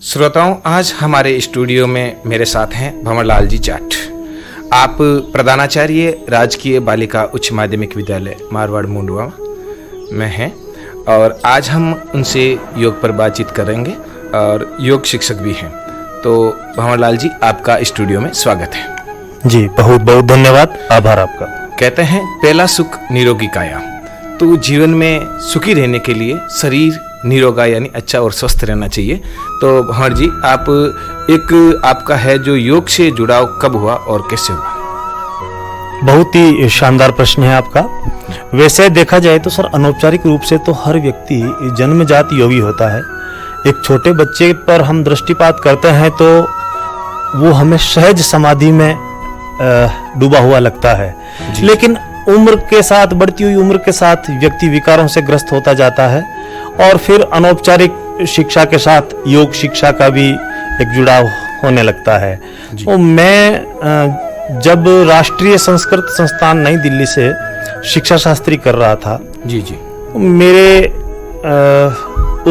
श्रोताओं, आज हमारे स्टूडियो में मेरे साथ हैं भंवरलाल जी जाट। आप प्रधानाचार्य राजकीय बालिका उच्च माध्यमिक विद्यालय मारवाड़ मुंडवा में हैं और आज हम उनसे योग पर बातचीत करेंगे और योग शिक्षक भी हैं। तो भंवरलाल जी, आपका स्टूडियो में स्वागत है। जी, बहुत बहुत धन्यवाद, आभार आपका। कहते हैं पहला सुख निरोगी काया। तो जीवन में सुखी रहने के लिए शरीर निरोगा यानी अच्छा और स्वस्थ रहना चाहिए। तो भंवर जी, आपका है जो योग से जुड़ाव कब हुआ और कैसे हुआ? बहुत ही शानदार प्रश्न है आपका। वैसे देखा जाए तो सर, अनौपचारिक रूप से तो हर व्यक्ति जन्मजात योगी होता है। एक छोटे बच्चे पर हम दृष्टिपात करते हैं तो वो हमें सहज समाधि में डूबा हुआ लगता है, लेकिन उम्र के साथ, बढ़ती हुई उम्र के साथ व्यक्ति विकारों से ग्रस्त होता जाता है और फिर अनौपचारिक शिक्षा के साथ योग शिक्षा का भी एक जुड़ाव होने लगता है। तो मैं जब राष्ट्रीय संस्कृत संस्थान नई दिल्ली से शिक्षा शास्त्री कर रहा था, मेरे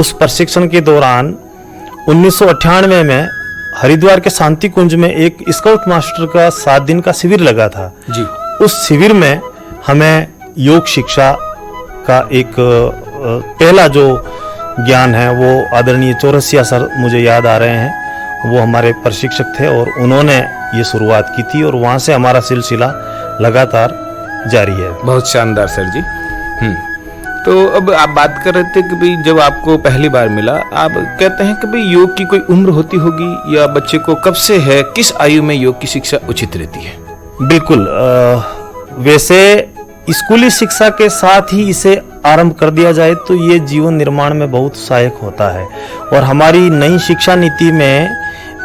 उस प्रशिक्षण के दौरान 1998 में हरिद्वार के शांति कुंज में एक स्काउट मास्टर का 7 दिन का शिविर लगा था। उस शिविर में हमें योग शिक्षा का एक पहला जो ज्ञान है वो आदरणीय चौरसिया सर मुझे याद आ रहे हैं, वो हमारे प्रशिक्षक थे और उन्होंने ये शुरुआत की थी और वहाँ से हमारा सिलसिला लगातार जारी है। बहुत शानदार सर जी। तो अब आप बात कर रहे थे कि भाई जब आपको पहली बार मिला, आप कहते हैं कि भाई योग की कोई उम्र होती होगी या बच्चे को कब से है, किस आयु में योग की शिक्षा उचित रहती है? बिल्कुल, वैसे स्कूली शिक्षा के साथ ही इसे आरंभ कर दिया जाए तो ये जीवन निर्माण में बहुत सहायक होता है और हमारी नई शिक्षा नीति में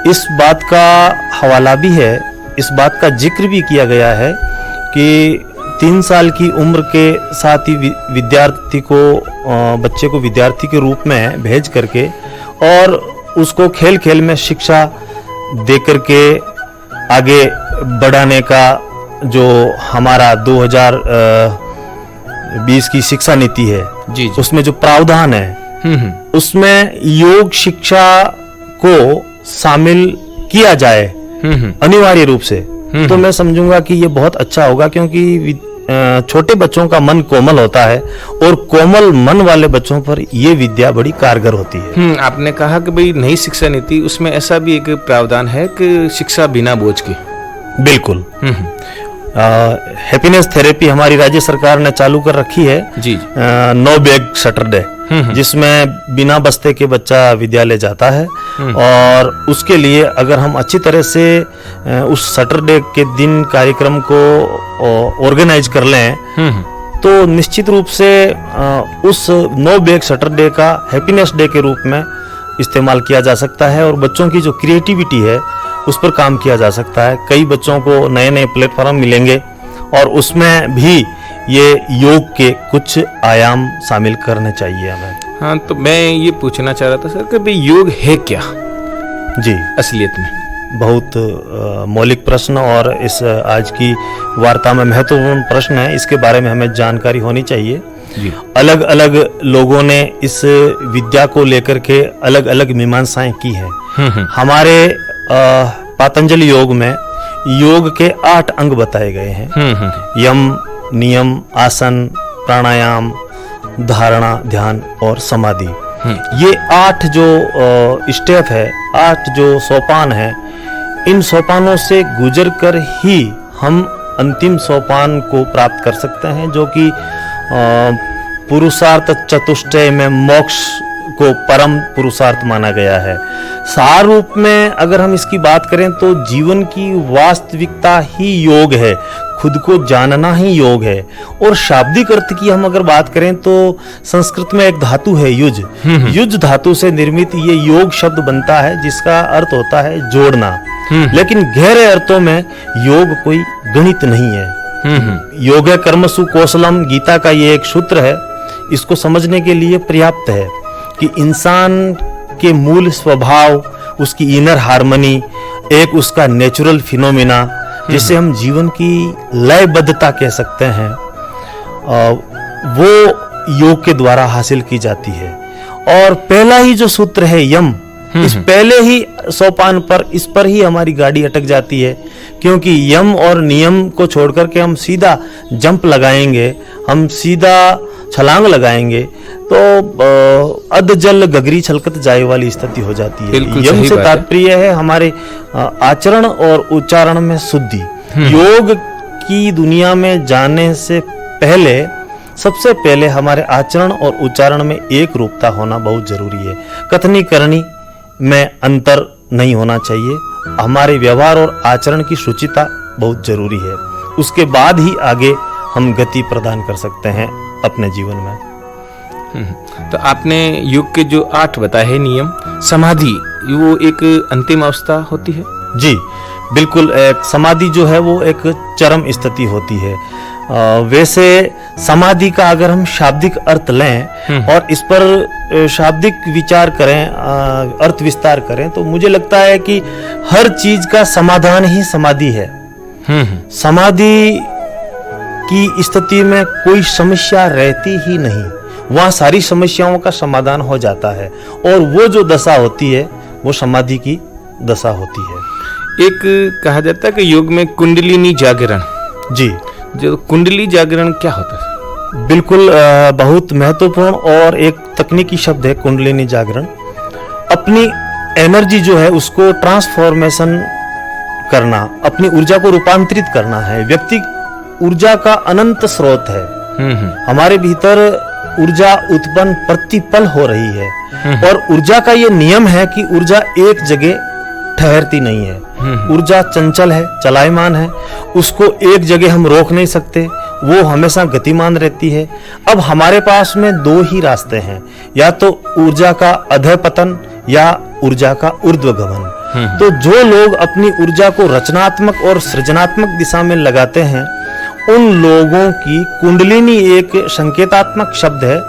इस बात का हवाला भी है, इस बात का जिक्र भी किया गया है कि 3 साल की उम्र के साथ ही बच्चे को विद्यार्थी के रूप में भेज करके और उसको खेल खेल में शिक्षा दे करके आगे बढ़ाने का जो हमारा 2020 की शिक्षा नीति है, उसमें जो प्रावधान है उसमें योग शिक्षा को शामिल किया जाए अनिवार्य रूप से, तो मैं समझूंगा कि ये बहुत अच्छा होगा, क्योंकि छोटे बच्चों का मन कोमल होता है और कोमल मन वाले बच्चों पर ये विद्या बड़ी कारगर होती है। आपने कहा कि भाई नई शिक्षा नीति, उसमें ऐसा भी एक प्रावधान है कि शिक्षा बिना बोझ की। बिल्कुल। हैप्पीनेस थेरेपी हमारी राज्य सरकार ने चालू कर रखी है, नो बैग सैटरडे, जिसमें बिना बस्ते के बच्चा विद्यालय जाता है और उसके लिए अगर हम अच्छी तरह से उस सैटरडे के दिन कार्यक्रम को ऑर्गेनाइज कर लें तो निश्चित रूप से उस नो बैग सैटरडे का हैप्पीनेस डे के रूप में इस्तेमाल किया जा सकता है और बच्चों की जो क्रिएटिविटी है उस पर काम किया जा सकता है। कई बच्चों को नए नए प्लेटफॉर्म मिलेंगे और उसमें भी ये योग के कुछ आयाम शामिल करने चाहिए हमें। हाँ, तो मैं ये पूछना चाह रहा था सर कि भाई योग है क्या जी असलियत में? बहुत मौलिक प्रश्न और इस आज की वार्ता में महत्वपूर्ण प्रश्न है, इसके बारे में हमें जानकारी होनी चाहिए। अलग अलग लोगों ने इस विद्या को लेकर के अलग अलग मीमांसाएं की हैं। हमारे पातंजलि योग में योग के 8 अंग बताए गए हैं। यम, नियम, आसन, प्राणायाम, धारणा, ध्यान और समाधि। ये 8 जो स्टेप है, 8 जो सोपान है, इन सोपानों से गुजर कर ही हम अंतिम सोपान को प्राप्त कर सकते हैं, जो कि पुरुषार्थ चतुष्टय में मोक्ष को परम पुरुषार्थ माना गया है। सार रूप में अगर हम इसकी बात करें तो जीवन की वास्तविकता ही योग है, खुद को जानना ही योग है। और शाब्दिक अर्थ की हम अगर बात करें तो संस्कृत में एक धातु है युज। युज धातु से निर्मित ये योग शब्द बनता है, जिसका अर्थ होता है जोड़ना। लेकिन गहरे अर्थों में योग कोई गणित नहीं है। योग कर्मसु कौशलम, गीता का ये एक सूत्र है, इसको समझने के लिए पर्याप्त है कि इंसान के मूल स्वभाव, उसकी इनर हार्मनी, एक उसका नेचुरल फिनोमिना, जिसे हम जीवन की लयबद्धता कह सकते हैं, वो योग के द्वारा हासिल की जाती है। और पहला ही जो सूत्र है यम, इस पहले ही सोपान पर इस पर ही हमारी गाड़ी अटक जाती है, क्योंकि यम और नियम को छोड़ करके हम सीधा जंप लगाएंगे, हम सीधा छलांग लगाएंगे तो अध जल गगरी छलकत जाए वाली स्थिति हो जाती है। यम से तात्पर्य है हमारे आचरण और उच्चारण में शुद्धि। योग की दुनिया में जाने से पहले सबसे पहले हमारे आचरण और उच्चारण में एक रूपता होना बहुत जरूरी है। कथनी करनी में अंतर नहीं होना चाहिए। हमारे व्यवहार और आचरण की शुचिता बहुत जरूरी है। उसके बाद ही आगे हम गति प्रदान कर सकते हैं अपने जीवन में। तो आपने योग के जो 8 बताए हैं नियम, समाधि वो एक अंतिम अवस्था होती है? जी बिल्कुल, एक समाधि जो है वो एक चरम स्थिति होती है। वैसे समाधि का अगर हम शाब्दिक अर्थ लें और इस पर शाब्दिक विचार करें, अर्थ विस्तार करें, तो मुझे लगता है कि हर चीज का समाधान ही समाधि है। समाधि की स्थिति में कोई समस्या रहती ही नहीं, वहां सारी समस्याओं का समाधान हो जाता है और वो जो दशा होती है वो समाधि की दशा होती है। एक कहा जाता है कि योग में कुंडलिनी जागरण, जी, जो कुंडली जागरण क्या होता है? बिल्कुल बहुत महत्वपूर्ण और एक तकनीकी शब्द है कुंडलिनी जागरण। अपनी एनर्जी जो है उसको ट्रांसफॉर्मेशन करना, अपनी ऊर्जा को रूपांतरित करना है। व्यक्ति ऊर्जा का अनंत स्रोत है। हमारे भीतर ऊर्जा उत्पन्न प्रतिपल हो रही है और ऊर्जा का ये नियम है कि ऊर्जा एक जगह ठहरती नहीं है। ऊर्जा चंचल है, चलायमान है, उसको एक जगह हम रोक नहीं सकते, वो हमेशा गतिमान रहती है। अब हमारे पास में 2 ही रास्ते हैं, या तो ऊर्जा का अधः पतन या ऊर्जा का ऊर्ध्वगमन। तो जो लोग अपनी ऊर्जा को रचनात्मक और सृजनात्मक दिशा में लगाते हैं, उन लोगों की कुंडलिनी एक संकेतात्मक शब्द है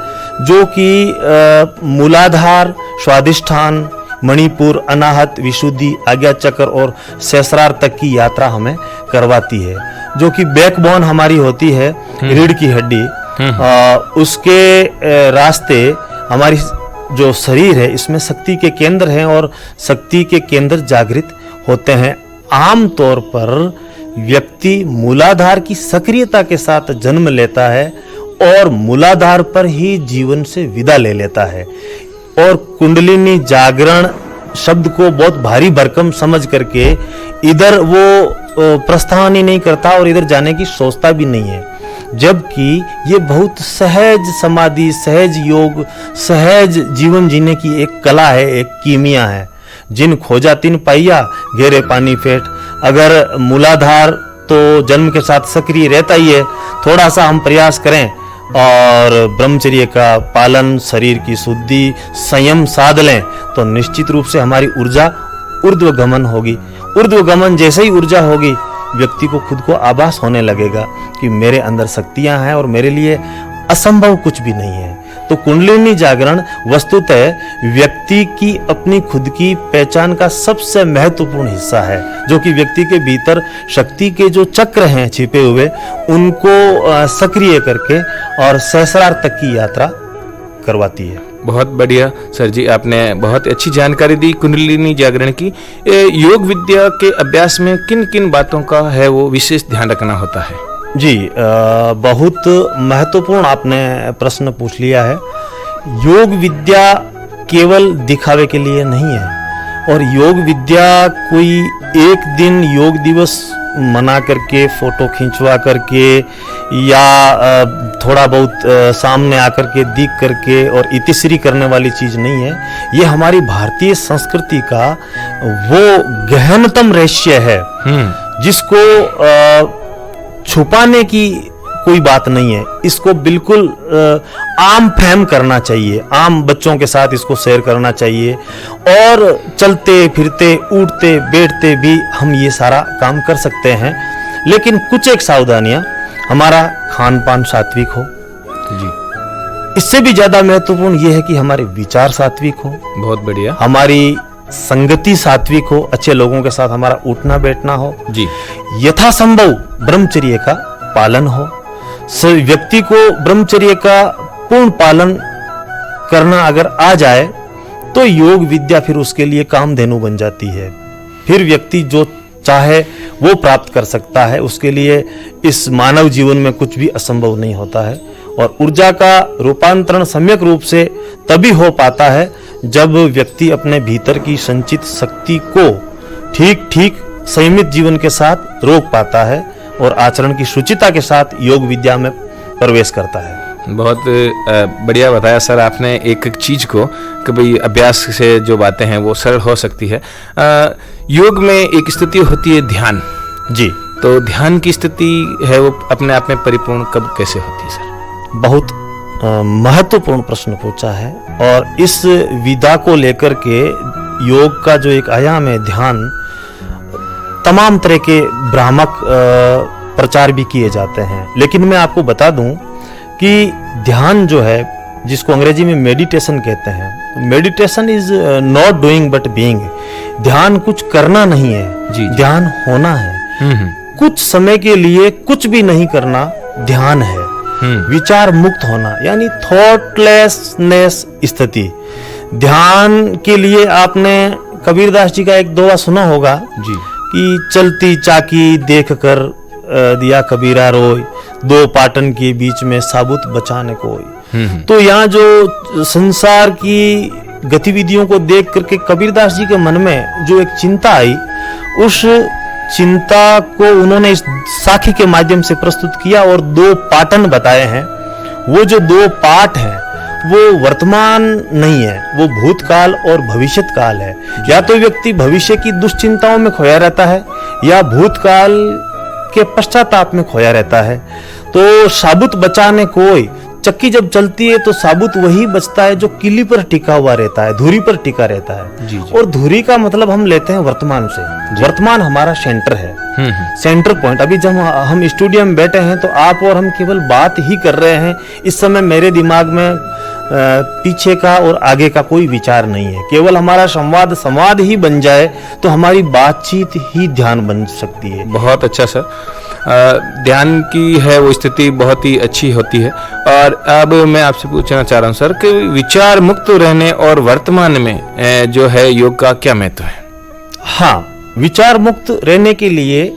जो कि मूलाधार, स्वादिष्ठान, मणिपुर, अनाहत, विशुद्धि, आज्ञा चक्र और सहस्रार तक की यात्रा हमें करवाती है, जो कि बैकबोन हमारी होती है, रीढ़ की हड्डी। उसके रास्ते हमारी जो शरीर है इसमें शक्ति के केंद्र हैं और शक्ति के केंद्र जागृत होते हैं। आमतौर पर व्यक्ति मूलाधार की सक्रियता के साथ जन्म लेता है और मूलाधार पर ही जीवन से विदा ले लेता है और कुंडलिनी जागरण शब्द को बहुत भारी भरकम समझ करके इधर वो प्रस्थान ही नहीं करता और इधर जाने की सोचता भी नहीं है, जबकि ये बहुत सहज समाधि, सहज योग, सहज जीवन जीने की एक कला है, एक कीमिया है। जिन खोजा तिन पाइया, घेरे पानी फेट। अगर मूलाधार तो जन्म के साथ सक्रिय रहता ही है, थोड़ा सा हम प्रयास करें और ब्रह्मचर्य का पालन, शरीर की शुद्धि, संयम साध लें तो निश्चित रूप से हमारी ऊर्जा ऊर्ध्वगमन होगी। ऊर्ध्वगमन जैसे ही ऊर्जा होगी, व्यक्ति को खुद को आभास होने लगेगा कि मेरे अंदर शक्तियां हैं और मेरे लिए असंभव कुछ भी नहीं है। तो कुंडलिनी जागरण वस्तुतः व्यक्ति की अपनी खुद की पहचान का सबसे महत्वपूर्ण हिस्सा है, जो कि व्यक्ति के भीतर शक्ति के जो चक्र हैं छिपे हुए, उनको सक्रिय करके और सहस्रार तक की यात्रा करवाती है। बहुत बढ़िया सर जी, आपने बहुत अच्छी जानकारी दी कुंडलिनी जागरण की। योग विद्या के अभ्यास में किन किन बातों का है वो विशेष ध्यान रखना होता है? जी बहुत महत्वपूर्ण आपने प्रश्न पूछ लिया है। योग विद्या केवल दिखावे के लिए नहीं है और योग विद्या कोई एक दिन योग दिवस मना करके, फोटो खिंचवा करके या थोड़ा बहुत सामने आकर के दिख करके और इतिश्री करने वाली चीज नहीं है। ये हमारी भारतीय संस्कृति का वो गहनतम रहस्य है जिसको छुपाने की कोई बात नहीं है। इसको बिल्कुल आम फैम करना चाहिए, आम बच्चों के साथ इसको शेयर करना चाहिए और चलते फिरते उठते बैठते भी हम ये सारा काम कर सकते हैं। लेकिन कुछ एक सावधानियां, हमारा खान पान सात्विक हो जी, इससे भी ज्यादा महत्वपूर्ण ये है कि हमारे विचार सात्विक हो। बहुत बढ़िया। हमारी संगति सात्विक हो, अच्छे लोगों के साथ हमारा उठना बैठना हो जी। यथासंभव ब्रह्मचर्य का पालन हो। व्यक्ति को ब्रह्मचर्य का पूर्ण पालन करना अगर आ जाए तो योग विद्या फिर उसके लिए कामधेनु बन जाती है। फिर व्यक्ति जो चाहे वो प्राप्त कर सकता है, उसके लिए इस मानव जीवन में कुछ भी असंभव नहीं होता है। और ऊर्जा का रूपांतरण सम्यक रूप से तभी हो पाता है जब व्यक्ति अपने भीतर की संचित शक्ति को ठीक ठीक संयमित जीवन के साथ रोक पाता है और आचरण की शुचिता के साथ योग विद्या में प्रवेश करता है। बहुत बढ़िया बताया सर आपने एक एक चीज़ को कि भाई अभ्यास से जो बातें हैं वो सरल हो सकती है। योग में एक स्थिति होती है ध्यान जी। तो ध्यान की स्थिति है वो अपने आप में परिपूर्ण कब कैसे होती है सर? बहुत महत्वपूर्ण प्रश्न पूछा है। और इस विधा को लेकर के योग का जो एक आयाम है ध्यान, तमाम तरह के भ्रामक प्रचार भी किए जाते हैं। लेकिन मैं आपको बता दूं कि ध्यान जो है, जिसको अंग्रेजी में मेडिटेशन कहते हैं, meditation is not doing but being. ध्यान कुछ करना नहीं है जी। ध्यान होना है। कुछ समय के लिए कुछ भी नहीं करना ध्यान है। विचार मुक्त होना यानी थॉटलेसनेस स्थिति। ध्यान के लिए आपने कबीरदास जी का एक दोहा सुना होगा जी कि चलती चाकी देख कर दिया कबीरा रोय, दो पाटन के बीच में साबुत बचाने कोई। तो यहाँ जो संसार की गतिविधियों को देख करके कबीरदास जी के मन में जो एक चिंता आई, उस चिंता को उन्होंने इस साखी के माध्यम से प्रस्तुत किया और दो पाटन बताए हैं। वो जो दो पाठ हैं वो वर्तमान नहीं है, वो भूतकाल और भविष्यत काल है। या तो व्यक्ति भविष्य की दुश्चिंताओं में खोया रहता है या भूतकाल के पश्चाताप में खोया रहता है। तो साबुत बचाने कोई, चक्की जब चलती है तो साबुत वही बचता है जो किली पर टिका हुआ रहता है, धुरी पर टिका रहता है। जी। और धुरी का मतलब हम लेते हैं वर्तमान से। वर्तमान हमारा सेंटर है, सेंटर पॉइंट। अभी जब हम स्टूडियो में बैठे हैं तो आप और हम केवल बात ही कर रहे हैं। इस समय मेरे दिमाग में पीछे का और आगे का कोई विचार नहीं है। केवल हमारा संवाद ही बन जाए तो हमारी बातचीत ही ध्यान बन सकती है। बहुत अच्छा सर। ध्यान की है वो स्थिति बहुत ही अच्छी होती है। और अब मैं आपसे पूछना चाह रहा हूँ सर कि विचार मुक्त रहने और वर्तमान में जो है योग का क्या महत्व है? हाँ, विचार मुक्त रहने के लिए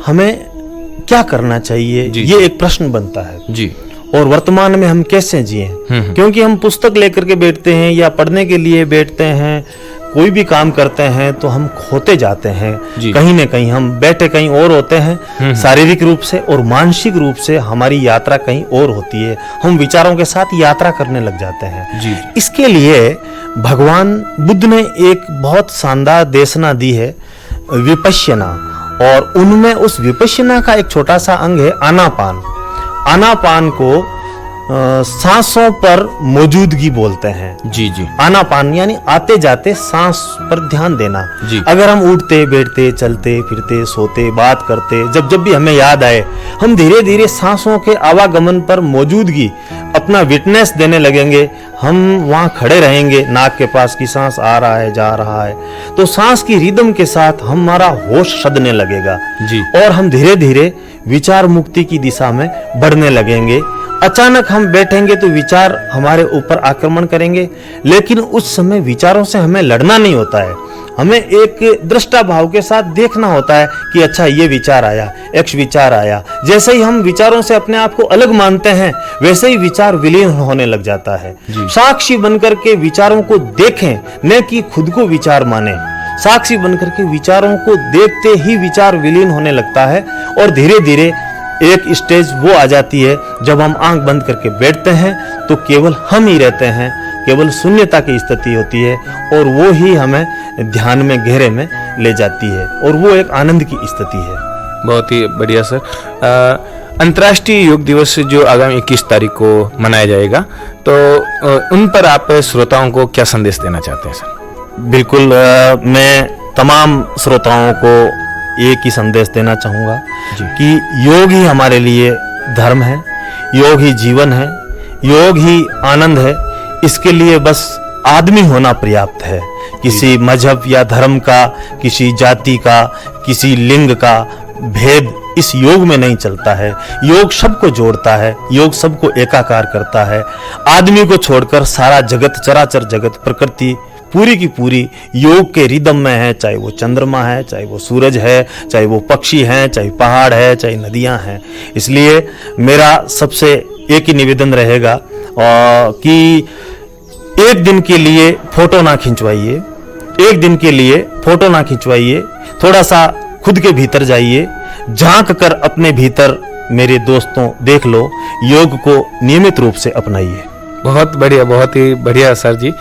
हमें क्या करना चाहिए, ये एक प्रश्न बनता है जी। और वर्तमान में हम कैसे जिए। क्योंकि हम पुस्तक लेकर के बैठते हैं या पढ़ने के लिए बैठते हैं, कोई भी काम करते हैं तो हम खोते जाते हैं। कहीं न कहीं हम बैठे कहीं और होते हैं, शारीरिक रूप से और मानसिक रूप से हमारी यात्रा कहीं और होती है। हम विचारों के साथ यात्रा करने लग जाते हैं। जी। इसके लिए भगवान बुद्ध ने एक बहुत शानदार देशना दी है, विपश्यना। और उनमें उस विपश्यना का एक छोटा सा अंग है आनापान। आनापान को सांसों पर मौजूदगी बोलते हैं। जी जी। आनापान यानी आते जाते सांस पर ध्यान देना। जी। अगर हम उठते बैठते चलते फिरते सोते बात करते, जब जब भी हमें याद आए, हम धीरे धीरे सांसों के आवागमन पर मौजूदगी अपना विटनेस देने लगेंगे। हम वहां खड़े रहेंगे, नाक के पास की सांस आ रहा है जा रहा है, तो सांस की रिदम के साथ हमारा होश सदने लगेगा जी। और हम धीरे धीरे विचार मुक्ति की दिशा में बढ़ने लगेंगे। अचानक हम बैठेंगे तो विचार हमारे ऊपर आक्रमण करेंगे, लेकिन उस समय विचारों से हमें लड़ना नहीं होता है। हमें एक दृष्टा भाव के साथ देखना होता है कि अच्छा ये विचार आया, एक्स विचार आया। जैसे ही हम विचारों से अपने आप को अलग मानते हैं, वैसे ही विचार विलीन होने लग जाता है। साक्षी बनकर के विचारों को देखें, न कि खुद को विचार माने। साक्षी बनकर के विचारों को देखते ही विचार विलीन होने लगता है और धीरे धीरे एक स्टेज वो आ जाती है जब हम आंख बंद करके बैठते हैं तो केवल हम ही रहते हैं, केवल शून्यता की स्थिति होती है और वो ही हमें ध्यान में गहरे में ले जाती है और वो एक आनंद की स्थिति है। बहुत ही बढ़िया सर। अंतर्राष्ट्रीय योग दिवस जो आगामी 21 तारीख को मनाया जाएगा, तो उन पर आप श्रोताओं को क्या संदेश देना चाहते हैं सर? बिल्कुल, मैं तमाम श्रोताओं को एक ही संदेश देना चाहूँगा कि योग ही हमारे लिए धर्म है, योग ही जीवन है, योग ही आनंद है। इसके लिए बस आदमी होना पर्याप्त है। किसी मजहब या धर्म का, किसी जाति का, किसी लिंग का भेद इस योग में नहीं चलता है। योग सबको जोड़ता है, योग सबको एकाकार करता है। आदमी को छोड़कर सारा जगत, चराचर जगत, प्रकृति पूरी की पूरी योग के रिदम में है, चाहे वो चंद्रमा है, चाहे वो सूरज है, चाहे वो पक्षी हैं, चाहे पहाड़ है, चाहे नदियां हैं। इसलिए मेरा सबसे एक ही निवेदन रहेगा कि एक दिन के लिए फोटो ना खिंचवाइए, एक दिन के लिए फोटो ना खिंचवाइए, थोड़ा सा खुद के भीतर जाइए, झांक कर अपने भीतर मेरे दोस्तों देख लो, योग को नियमित रूप से अपनाइए। बहुत बढ़िया, बहुत ही बढ़िया सर जी।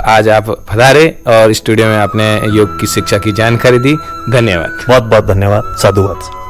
आज आप पधारे और स्टूडियो में आपने योग की शिक्षा की जानकारी दी। धन्यवाद। बहुत बहुत धन्यवाद। साधुवाद।